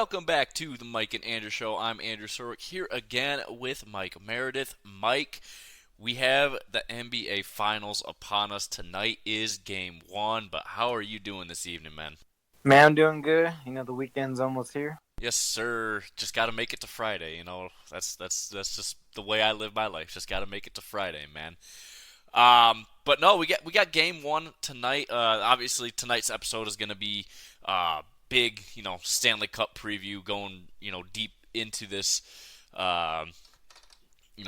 Welcome back to the Mike and Andrew Show. I'm Andrew Sorwick here again with Mike Meredith. Mike, we have the NBA Finals upon us. Tonight is game one, but how are you doing this evening, man? Man, I'm doing good. The weekend's almost here. Yes, sir. Just got to make it to Friday. That's just the way I live my life. Just got to make it to Friday, man. But no, we got game one tonight. Obviously, tonight's episode is going to be big, Stanley Cup preview, going, deep into this,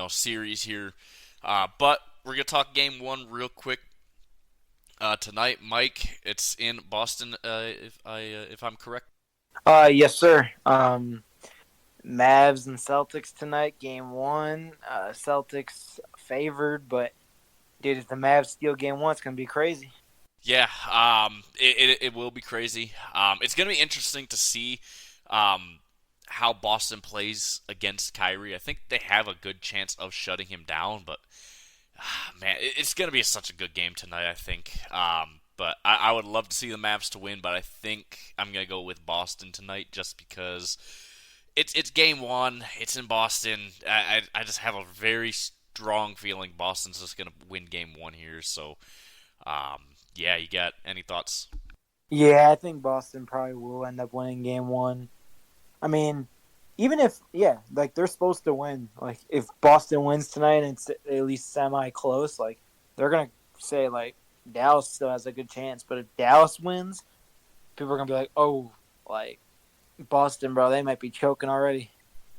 series here. But we're gonna talk game one real quick tonight, Mike. It's in Boston, if I'm correct. Yes, sir. Mavs and Celtics tonight, game one. Celtics favored, but dude, if the Mavs steal game one, it's gonna be crazy. Yeah, it will be crazy. It's gonna be interesting to see how Boston plays against Kyrie. I think they have a good chance of shutting him down, but man, it's gonna be such a good game tonight, I think. But I would love to see the Mavs to win, but I think I'm gonna go with Boston tonight just because it's game one. It's in Boston. I just have a very strong feeling Boston's just gonna win game one here. So, yeah, you got any thoughts? Yeah, I think Boston probably will end up winning game one. I mean, even if, like they're supposed to win. Like if Boston wins tonight and it's at least semi close, like they're gonna say like Dallas still has a good chance. But if Dallas wins, people are gonna be like, oh, like Boston, bro, they might be choking already.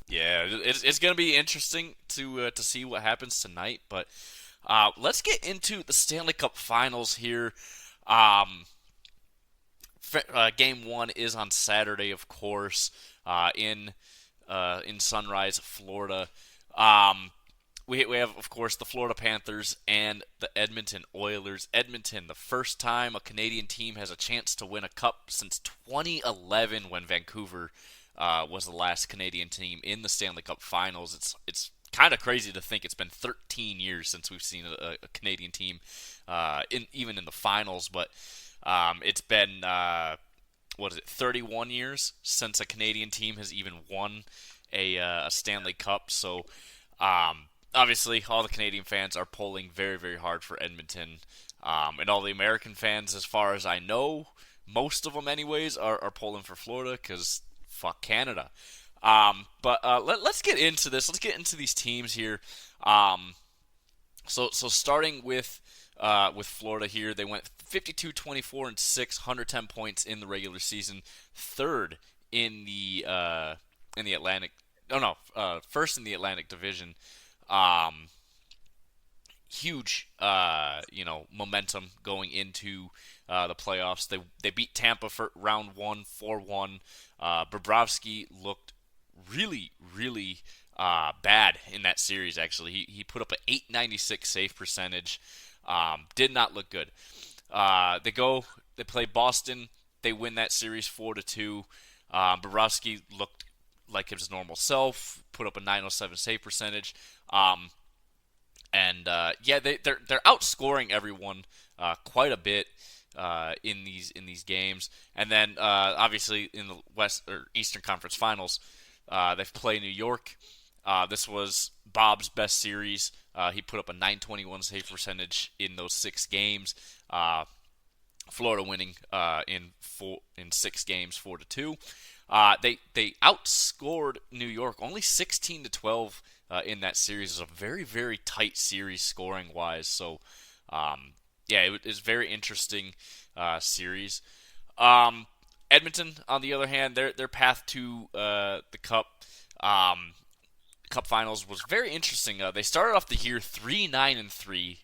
Yeah, it's gonna be interesting to see what happens tonight. But let's get into the Stanley Cup Finals here. Um, Game one is on Saturday, of course, in Sunrise, Florida. Um, we have, of course, the Florida Panthers and the Edmonton Oilers. Edmonton, the first time a Canadian team has a chance to win a cup since 2011, when Vancouver was the last Canadian team in the Stanley Cup Finals. It's kind of crazy to think it's been 13 years since we've seen a Canadian team even in the finals, but it's been 31 years since a Canadian team has even won a Stanley Cup. So obviously, all the Canadian fans are pulling very, very hard for Edmonton, and all the American fans, as far as I know, most of them anyways, are pulling for Florida because fuck Canada. Let's get into this. Let's get into these teams here. So starting with Florida here, they went 52-24-6, 110 points in the regular season, third in the Atlantic. Oh no, first in the Atlantic Division. Um, Huge, momentum going into the playoffs. They beat Tampa for round one, 4-1. Bobrovsky looked really, really bad in that series. Actually, he put up an 896 save percentage. Did not look good. They play Boston. They win that series 4-2. Bobrovsky looked like his normal self. Put up a 907 save percentage. They're outscoring everyone quite a bit in these games. And then obviously in the West or Eastern Conference Finals, they've played New York. This was Bob's best series. He put up a 921 save percentage in those 6 games. Florida winning in 6 games, 4-2. They outscored New York only 16-12 in that series. It was a very, very tight series scoring wise. So it was very interesting series. Edmonton, on the other hand, their path to the Cup Cup Finals was very interesting. They started off the year 3-9-3.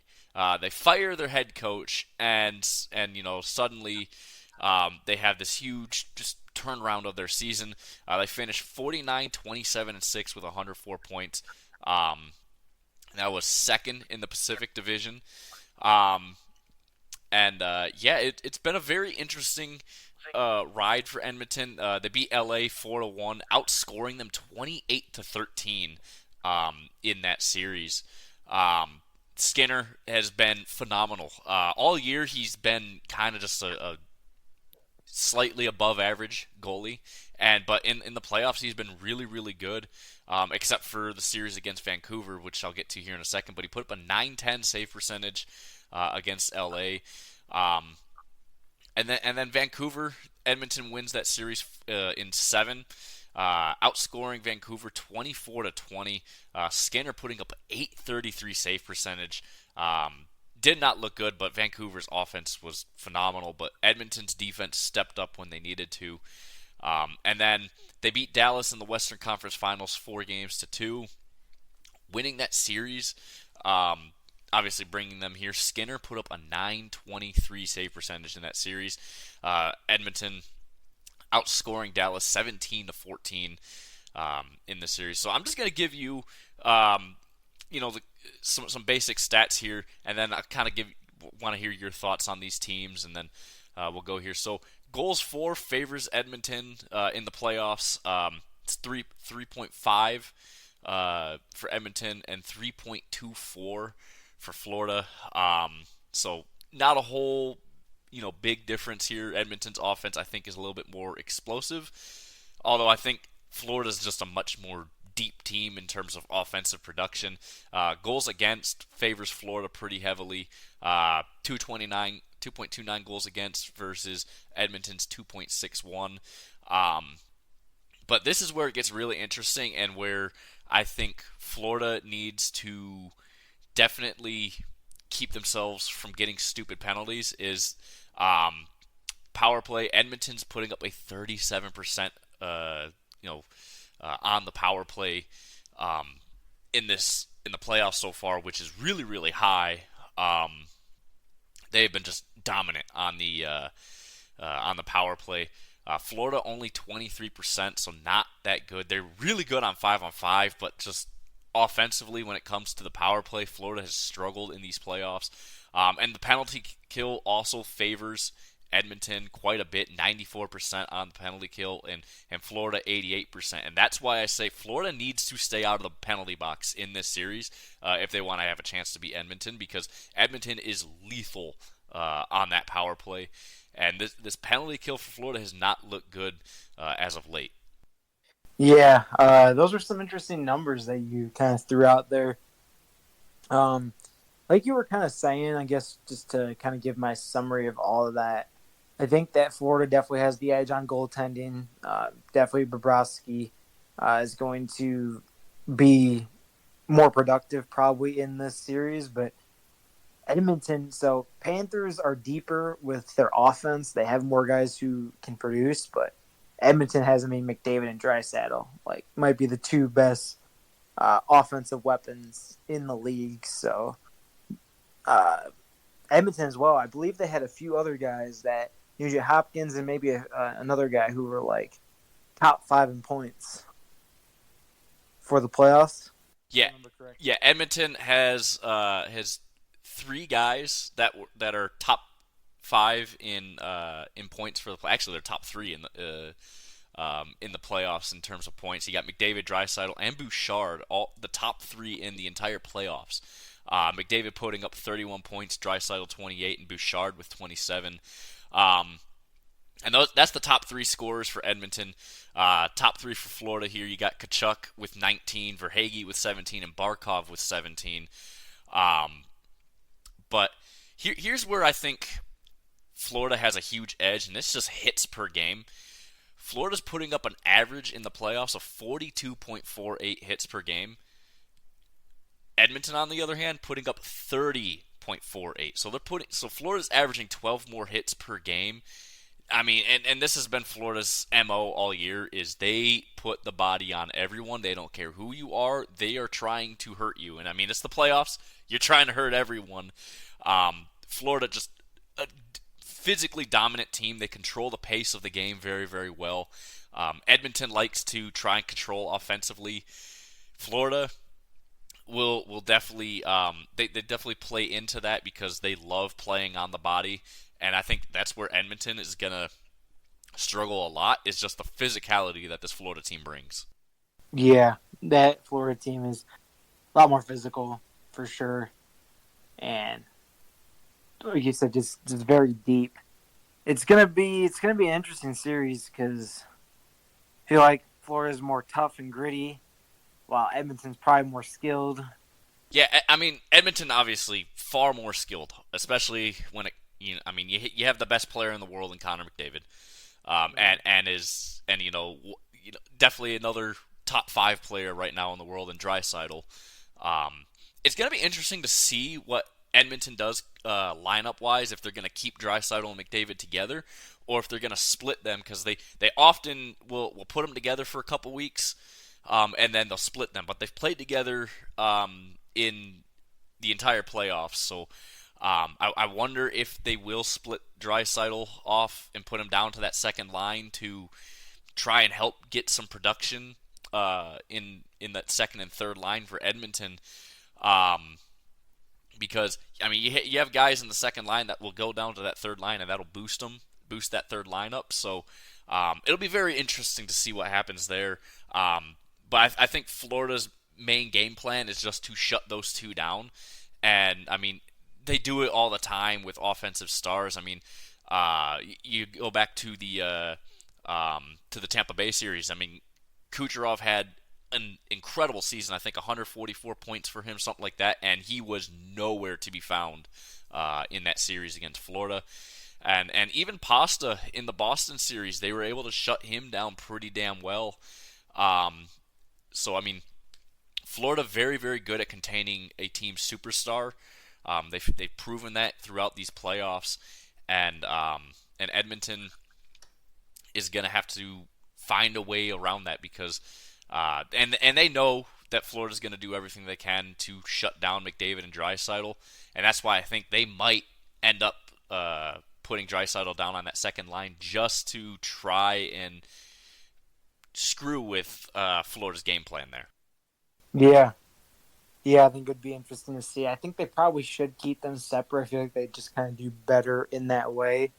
They fire their head coach, and suddenly they have this huge just turnaround of their season. They finished 49-27-6 with 104 points. That was second in the Pacific Division. It's been a very interesting ride for Edmonton. They beat LA 4-1, outscoring them 28-13 in that series. Skinner has been phenomenal. All year he's been kind of just a slightly above average goalie, but in the playoffs he's been really really good, except for the series against Vancouver, which I'll get to here in a second. But he put up a 910 save percentage against LA, and then Vancouver Edmonton wins that series in 7. Outscoring Vancouver 24-20. Skinner putting up 833 save percentage. Did not look good, but Vancouver's offense was phenomenal. But Edmonton's defense stepped up when they needed to. And then they beat Dallas in the Western Conference Finals 4-2, winning that series. Obviously bringing them here. Skinner put up a 923 save percentage in that series. Edmonton outscoring Dallas 17-14 in the series. So I'm just going to give you, some basic stats here, and then I kind of want to hear your thoughts on these teams, and then we'll go here. So goals for favors Edmonton in the playoffs. It's 3.5 for Edmonton and 3.24 for Florida. So not a whole big difference here. Edmonton's offense, I think, is a little bit more explosive, although I think Florida's just a much more deep team in terms of offensive production. Goals against favors Florida pretty heavily. 2.29 goals against versus Edmonton's 2.61. But this is where it gets really interesting, and where I think Florida needs to definitely keep themselves from getting stupid penalties is power play. Edmonton's putting up a 37% on the power play in the playoffs so far, which is really really high. They've been just dominant on the power play. Florida only 23%, so not that good. They're really good on 5-on-5, but just offensively, when it comes to the power play, Florida has struggled in these playoffs. And the penalty kill also favors Edmonton quite a bit, 94% on the penalty kill, and Florida 88%. And that's why I say Florida needs to stay out of the penalty box in this series if they want to have a chance to beat Edmonton, because Edmonton is lethal on that power play. And this penalty kill for Florida has not looked good as of late. Yeah, those are some interesting numbers that you kind of threw out there. Like you were kind of saying, I guess, just to kind of give my summary of all of that, I think that Florida definitely has the edge on goaltending. Definitely Bobrovsky is going to be more productive probably in this series, but Edmonton, so Panthers are deeper with their offense. They have more guys who can produce, but Edmonton has, McDavid and Draisaitl, might be the two best offensive weapons in the league. So Edmonton as well, I believe they had a few other guys that, usually Hopkins and maybe another guy who were top 5 in points for the playoffs. Yeah, Edmonton has 3 guys that are top 5 in points for the play. Actually, they're top 3 in the playoffs in terms of points. You got McDavid, Draisaitl, and Bouchard, all the top 3 in the entire playoffs. McDavid putting up 31 points, Draisaitl 28, and Bouchard with 27. And that's the top 3 scorers for Edmonton. Top 3 for Florida here. You got Tkachuk with 19, Verhaeghe with 17, and Barkov with 17. But here's where I think Florida has a huge edge, and this just hits per game. Florida's putting up an average in the playoffs of 42.48 hits per game. Edmonton, on the other hand, putting up 30.48. So Florida's averaging 12 more hits per game. And this has been Florida's MO all year, is they put the body on everyone. They don't care who you are. They are trying to hurt you. And it's the playoffs. You're trying to hurt everyone. Florida just a physically dominant team. They control the pace of the game very, very well. Edmonton likes to try and control offensively. Florida will definitely they definitely play into that because they love playing on the body. And I think that's where Edmonton is going to struggle a lot, is just the physicality that this Florida team brings. Yeah, that Florida team is a lot more physical, for sure. And like you said, just very deep. it's gonna be an interesting series because I feel like Florida's more tough and gritty, while Edmonton's probably more skilled. Yeah, I mean Edmonton obviously far more skilled, especially when I mean you have the best player in the world in Connor McDavid, and definitely another top 5 player right now in the world in Draisaitl. It's going to be interesting to see what Edmonton does lineup wise, if they're going to keep Draisaitl and McDavid together, or if they're going to split them, because they often will put them together for a couple weeks, and then they'll split them. But they've played together in the entire playoffs, so I wonder if they will split Draisaitl off and put him down to that second line to try and help get some production in that second and third line for Edmonton. Um, because I mean, you have guys in the second line that will go down to that third line, and that'll boost that third line up. So it'll be very interesting to see what happens there. But I think Florida's main game plan is just to shut those two down, and I mean, they do it all the time with offensive stars. I mean, you go back to the Tampa Bay series. I mean, Kucherov had an incredible season. I think 144 points for him, something like that, and he was nowhere to be found in that series against Florida. And even Pasta in the Boston series, they were able to shut him down pretty damn well. So I mean, Florida very very good at containing a team superstar. They've proven that throughout these playoffs, and Edmonton is going to have to find a way around that because and they know that Florida's going to do everything they can to shut down McDavid and Draisaitl, and that's why I think they might end up putting Draisaitl down on that second line just to try and screw with Florida's game plan there. Yeah, yeah, I think it'd be interesting to see. I think they probably should keep them separate. I feel like they just kind of do better in that way.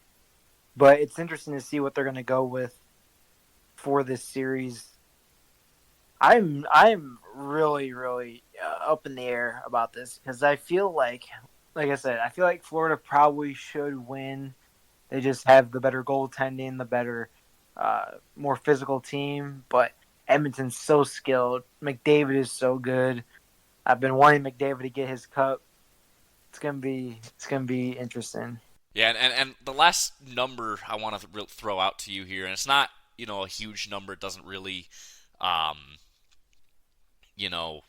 But it's interesting to see what they're going to go with for this series. I'm really really up in the air about this because I feel like I said, I feel like Florida probably should win. They just have the better goaltending, the better, more physical team. But Edmonton's so skilled. McDavid is so good. I've been wanting McDavid to get his cup. It's gonna be interesting. Yeah, and the last number I want to throw out to you here, and it's not a huge number. It doesn't really um, you know,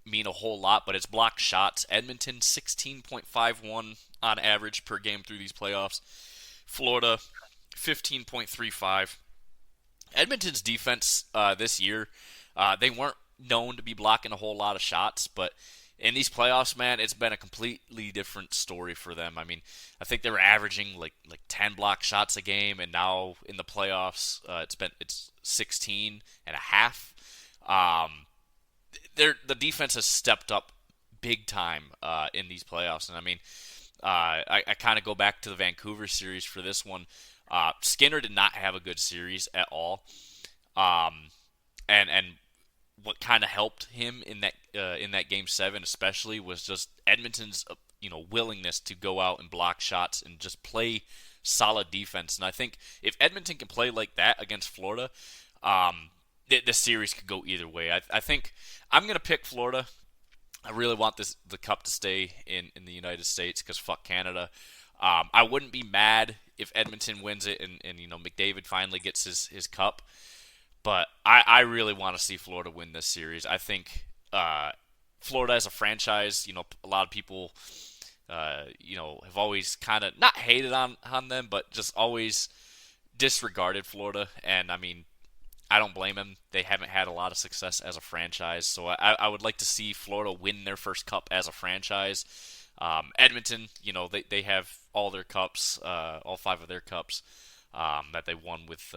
mean a whole lot, but it's blocked shots. Edmonton 16.51 on average per game through these playoffs. Florida 15.35. Edmonton's defense this year, they weren't known to be blocking a whole lot of shots, but in these playoffs, man, it's been a completely different story for them. I mean, I think they were averaging like 10 block shots a game, and now in the playoffs, it's 16 and a half. The defense has stepped up big time in these playoffs, and I mean, I kind of go back to the Vancouver series for this one. Skinner did not have a good series at all, and what kind of helped him in that game 7 especially was just Edmonton's willingness to go out and block shots and just play solid defense. And I think if Edmonton can play like that against Florida, the series could go either way. I think I'm going to pick Florida. I really want the cup to stay in the United States because fuck Canada. I wouldn't be mad if Edmonton wins it and McDavid finally gets his cup. But I really want to see Florida win this series. I think Florida as a franchise, a lot of people, have always kind of not hated on them, but just always disregarded Florida. And I mean, I don't blame them. They haven't had a lot of success as a franchise. So I would like to see Florida win their first cup as a franchise. Edmonton, they have all their cups, all 5 of their cups that they won with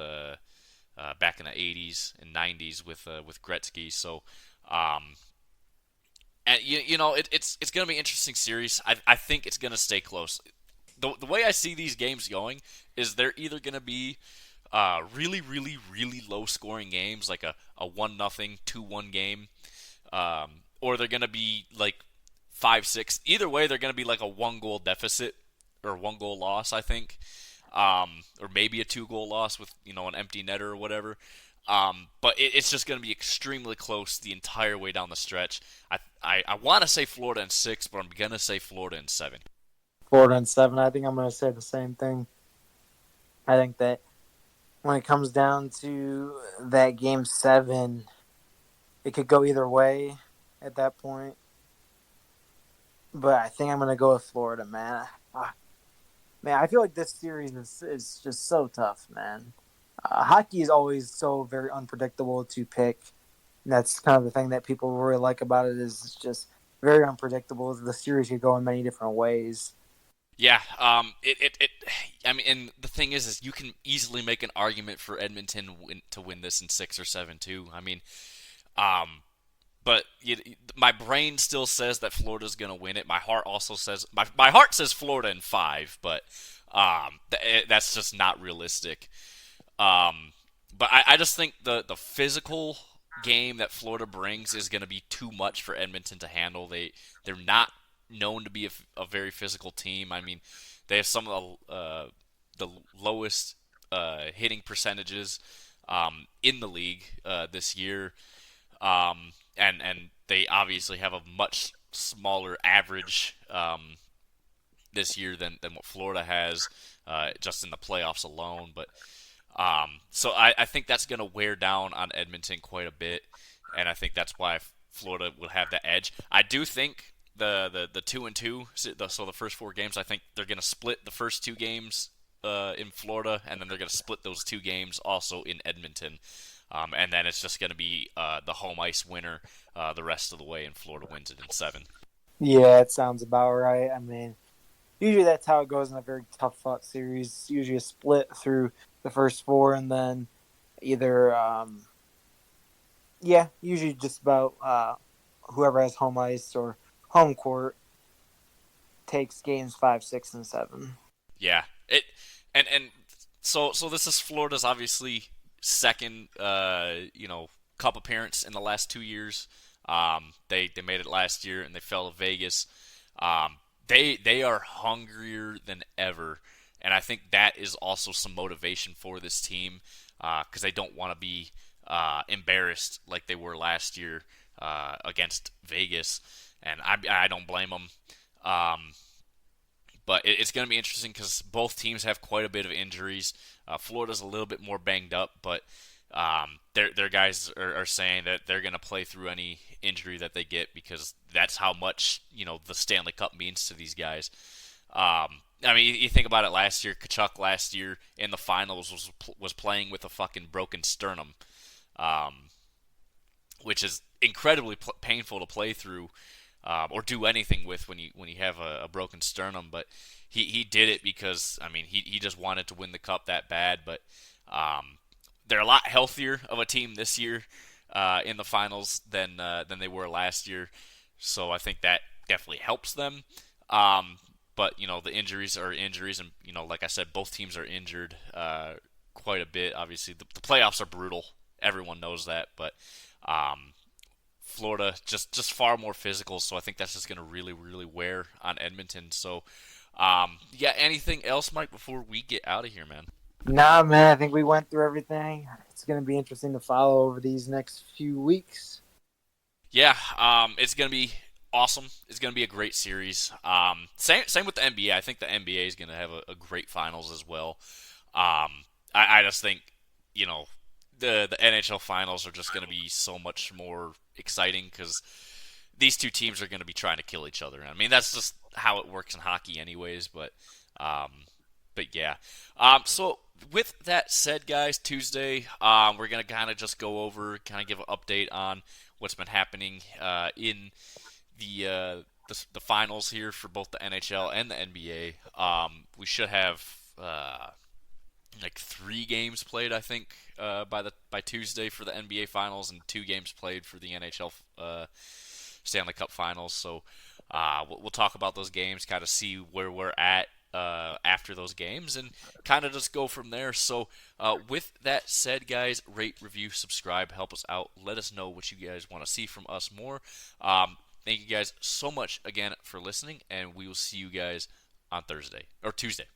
back in the 80s and 90s with Gretzky. So, and it's going to be an interesting series. I think it's going to stay close. The way I see these games going is they're either going to be really, really, really low scoring games, like a 1-0, 2-1 game, or they're going to be like 5-6. Either way, they're going to be like a 1-goal deficit or 1-goal loss, I think. or maybe a 2-goal loss with an empty netter or whatever. But it's just going to be extremely close the entire way down the stretch. I want to say Florida in 6, but I'm going to say Florida in 7. Florida in 7. I think I'm going to say the same thing. I think that when it comes down to that game 7, it could go either way at that point. But I think I'm going to go with Florida, man. Man, I feel like this series is just so tough, man. Hockey is always so very unpredictable to pick. And that's kind of the thing that people really like about it is it's just very unpredictable. The series could go in many different ways. Yeah, I mean, and the thing is you can easily make an argument for Edmonton to win this in 6 or 7 too. I mean, um, but my brain still says that Florida's gonna win it. My heart also says my heart says Florida in 5, but that's just not realistic. But I just think the physical game that Florida brings is going to be too much for Edmonton to handle. They're not known to be a very physical team. I mean, they have some of the lowest hitting percentages in the league this year, and they obviously have a much smaller average this year than what Florida has just in the playoffs alone. But so I think that's going to wear down on Edmonton quite a bit, and I think that's why Florida will have the edge. I do think the 2-2, so the first 4 games, I think they're going to split the first 2 games in Florida, and then they're going to split those 2 games also in Edmonton. And then it's just going to be the home ice winner the rest of the way, and Florida wins it in 7. Yeah, it sounds about right. I mean, usually that's how it goes in a very tough fought series. Usually a split through the first 4, and then either, usually just about whoever has home ice or home court takes games 5, 6, and 7. Yeah, and so this is Florida's obviously second cup appearance in the last 2 years. They made it last year and they fell to Vegas. They are hungrier than ever, and I think that is also some motivation for this team because they don't want to be embarrassed like they were last year against Vegas, and I don't blame them. But it's going to be interesting because both teams have quite a bit of injuries. Florida's a little bit more banged up, but their guys are saying that they're going to play through any injury that they get because that's how much the Stanley Cup means to these guys. I mean, you think about it last year. Kachuk last year in the finals was playing with a fucking broken sternum, which is incredibly painful to play through or do anything with when you have a broken sternum. But he did it because I mean he just wanted to win the cup that bad. But they're a lot healthier of a team this year in the finals than they were last year. So I think that definitely helps them. But the injuries are injuries, and like I said, both teams are injured quite a bit. Obviously, the playoffs are brutal. Everyone knows that, but Florida just far more physical. So I think that's just going to really, really wear on Edmonton. So anything else, Mike, before we get out of here, man? Nah, man, I think we went through everything. It's going to be interesting to follow over these next few weeks. Yeah, it's going to be awesome. It's going to be a great series. Same with the NBA. I think the NBA is going to have a great finals as well. I just think, the NHL finals are just going to be so much more exciting because these two teams are going to be trying to kill each other. I mean, that's just how it works in hockey anyways, but yeah. So with that said, guys, Tuesday, we're going to kind of just go over, kind of give an update on what's been happening in the finals here for both the NHL and the NBA. We should have like 3 games played, I think, by Tuesday for the NBA finals, and 2 games played for the NHL Stanley Cup Finals. So we'll talk about those games, kind of see where we're at after those games, and kind of just go from there. So with that said, guys, rate, review, subscribe, help us out. Let us know what you guys want to see from us more. Thank you guys so much again for listening, and we will see you guys on Tuesday.